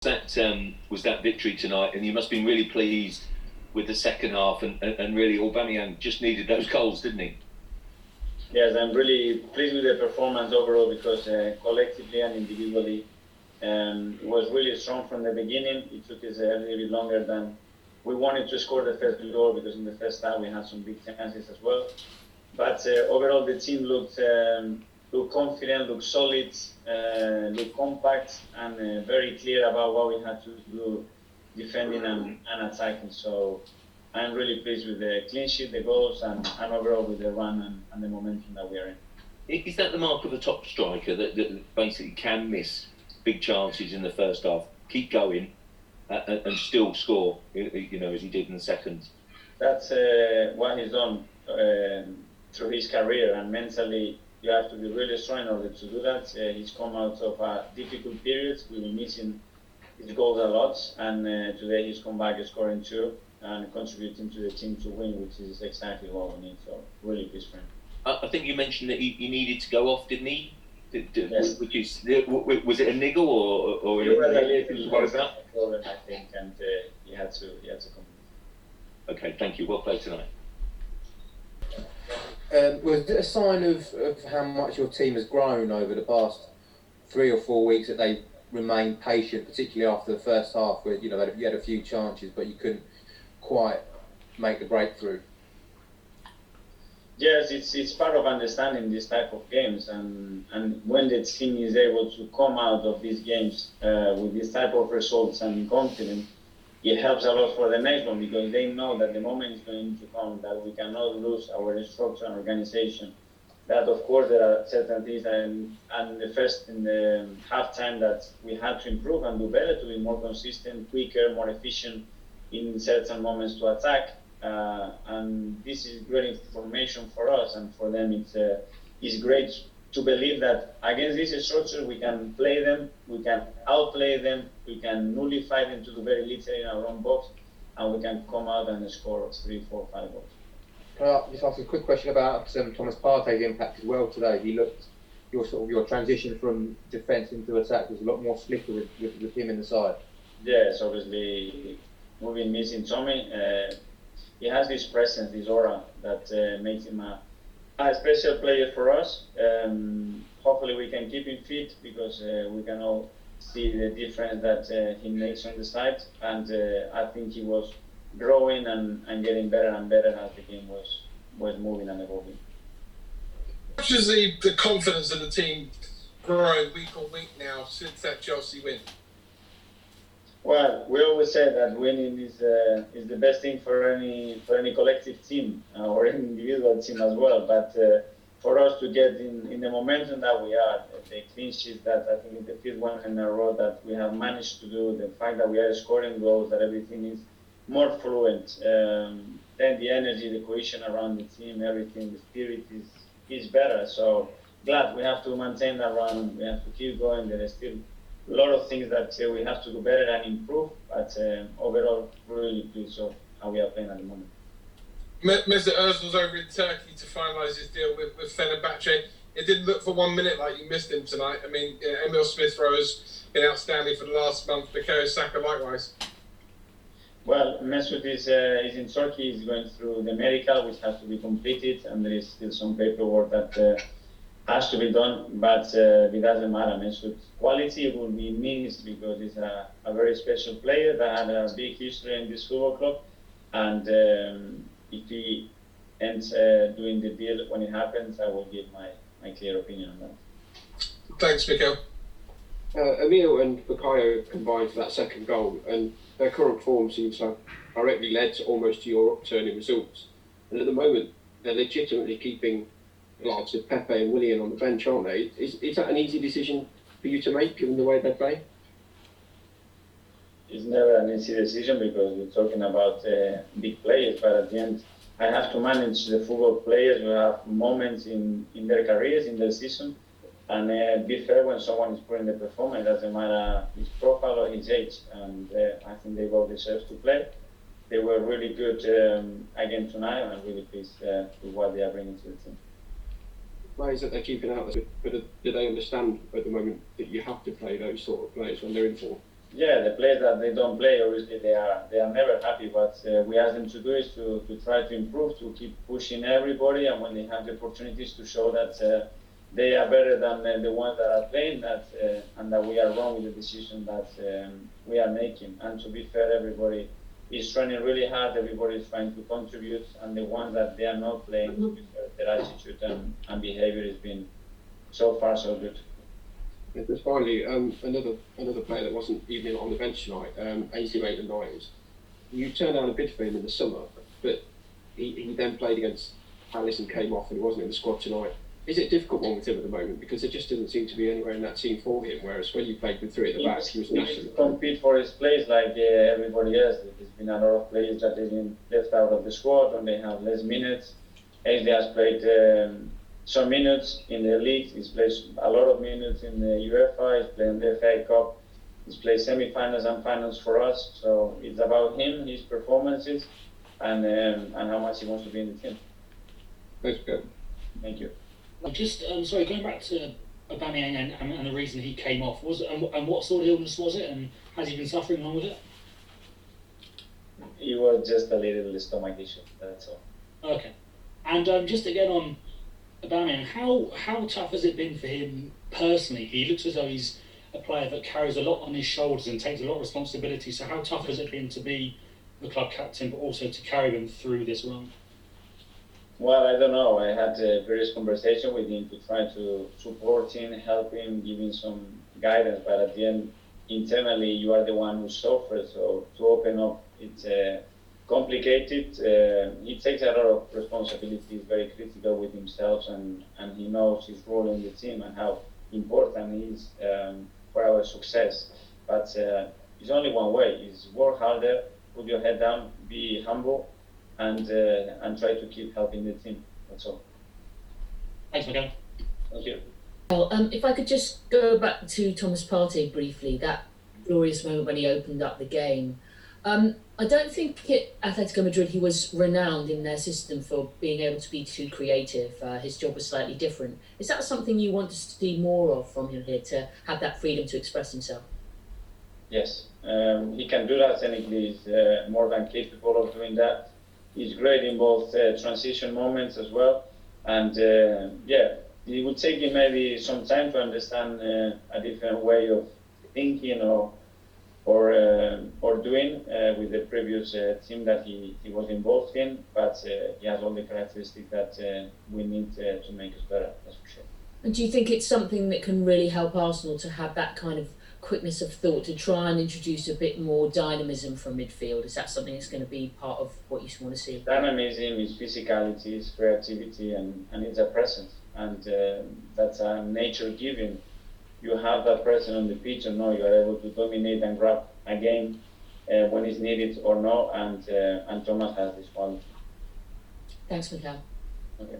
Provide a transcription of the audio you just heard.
Was that victory tonight, and you must have been really pleased with the second half, and really Aubameyang just needed those goals, didn't he? Yes, I'm really pleased with the performance overall because collectively and individually it was really strong from the beginning. It took us a little bit longer than we wanted to score the first goal because in the first half we had some big chances as well. But overall the team looked confident, looked solid, looked compact, and very clear about what we had to do defending and attacking. So I'm really pleased with the clean sheet, the goals, and overall with the run and the momentum that we are in. Is that the mark of a top striker, that basically can miss big chances in the first half, keep going, and still score, as he did in the second? That's what he's done through his career, and mentally you have to be really strong in order to do that. He's come out of a difficult period. We were missing his goals a lot, and today he's come back scoring two and contributing to the team to win, which is exactly what we need. So really pleased for him. I think you mentioned that he needed to go off, didn't he? Yes. Was it a niggle or He was a little what was that? problem, I think, and he had to come. Okay, thank you. Well played tonight. Was it a sign of how much your team has grown over the past 3 or 4 weeks that they remained patient, particularly after the first half, where you had a few chances but you couldn't quite make the breakthrough? Yes, it's part of understanding this type of games, and when the team is able to come out of these games with this type of results and confidence, it helps a lot for the next one, because they know that the moment is going to come, that we cannot lose our structure and organization. That of course there are certain things in the half time that we had to improve and do better, to be more consistent, quicker, more efficient in certain moments to attack. And this is great information for us, and for them it's great to believe that against this structure we can play them, we can outplay them, we can nullify them to do very little in our own box, and we can come out and score 3, 4, 5 goals. Can I just ask a quick question about Thomas Partey's impact as well today? He looked, your transition from defence into attack was a lot more slicker with him in the side. Yes, obviously moving missing Tommy, he has this presence, this aura that makes him a special player for us. Hopefully we can keep him fit, because we can all see the difference that he makes on the side, and I think he was growing and getting better and better as the game was moving and evolving. How much has the confidence of the team grown week on week now since that Chelsea win? Well, we always say that winning is the best thing for any collective team or any individual team as well. But for us to get in the momentum that we are, the clean sheet that I think is the fifth one in a row that we have managed to do, the fact that we are scoring goals, that everything is more fluent, then the energy, the cohesion around the team, everything, the spirit is better. So glad we have to maintain that run. We have to keep going. There is still a lot of things that we have to do better and improve, but overall, really pleased with how we are playing at the moment. Mr. Ozil's over in Turkey to finalise his deal with Fenerbahce. It didn't look for 1 minute like you missed him tonight. I mean, Emil Smith-Rowe has been outstanding for the last month. Bukayo Saka likewise. Well, Mesut is in Turkey. He's going through the medical, which has to be completed, and there is still some paperwork that has to be done, but it doesn't matter. Mesut's quality will be missed, because he's a very special player that had a big history in this football club, and if he ends doing the deal when it happens, I will give my clear opinion on that. Thanks, Mikel. Emil and Bukayo combined for that second goal, and their current form seems to have directly led to almost to your upturning results. And at the moment, they're legitimately keeping the likes of Pepe and Willian on the bench, aren't they? Is that an easy decision for you to make, given the way they play? It's never an easy decision, because we're talking about big players, but at the end, I have to manage the football players who have moments in their careers, in their season, and be fair when someone is putting the performance. It doesn't matter his profile or his age, and I think they both deserve to play. They were really good again tonight, and I'm really pleased with what they are bringing to the team. Players that they're keeping out, but do they understand at the moment that you have to play those sort of players when they're in form? Yeah, the players that they don't play, obviously they are never happy. What we ask them to do is to try to improve, to keep pushing everybody, and when they have the opportunities to show that they are better than the ones that are playing, and that we are wrong with the decision that we are making. And to be fair, everybody is training really hard. Everybody is trying to contribute, and the ones that they are not playing, to be fair, their attitude and behavior has been so far so good. Yeah, but finally, another player that wasn't even on the bench tonight, AC Maitland-Niles. You turned down a bid for him in the summer, but he then played against Palace and came off, and he wasn't in the squad tonight. Is it a difficult one with him at the moment, because there just doesn't seem to be anywhere in that team for him, whereas when you played with three at the back, he was He national. needs to compete for his place like everybody else. There's been a lot of players that have been left out of the squad and they have less minutes. AC has played some minutes in the league. He's played a lot of minutes in the UEFA. He's played in the FA Cup. He's played semi-finals and finals for us. So it's about him, his performances, and how much he wants to be in the team. Thanks, Bill. Thank you. Just sorry, going back to Aubameyang and the reason he came off, was it, and what sort of illness was it, and has he been suffering along with it? It was just a little stomach issue. That's all. Okay, and just again on Aubameyang, how tough has it been for him personally? He looks as though he's a player that carries a lot on his shoulders and takes a lot of responsibility. So how tough has it been to be the club captain, but also to carry him through this run? Well, I don't know. I had various conversations with him to try to support him, help him, give him some guidance. But at the end, internally, you are the one who suffers. So to open up, it's complicated. He takes a lot of responsibility. He's very critical with himself, and he knows his role in the team and how important he is for our success. But it's only one way: is work harder, put your head down, be humble, and try to keep helping the team. That's all. Thanks, Mikel. Thank you. Well, if I could just go back to Thomas Partey briefly, that glorious moment when he opened up the game. I don't think at Atletico Madrid he was renowned in their system for being able to be too creative. His job was slightly different. Is that something you want to see more of from him here, to have that freedom to express himself? Yes, he can do that, and he is more than capable of doing that. He's great in both transition moments as well, and yeah, it would take him maybe some time to understand a different way of thinking or doing with the previous team that he was involved in. But he has all the characteristics that we need to make us better. That's for sure. And do you think it's something that can really help Arsenal to have that kind of quickness of thought, to try and introduce a bit more dynamism from midfield? Is that something that's going to be part of what you want to see? Dynamism is physicality, is creativity, and it's a presence, and that's a nature given. You have that presence on the pitch, and know you are able to dominate and grab a game when it's needed or not, and Thomas has this quality. Thanks, Mikel. Okay.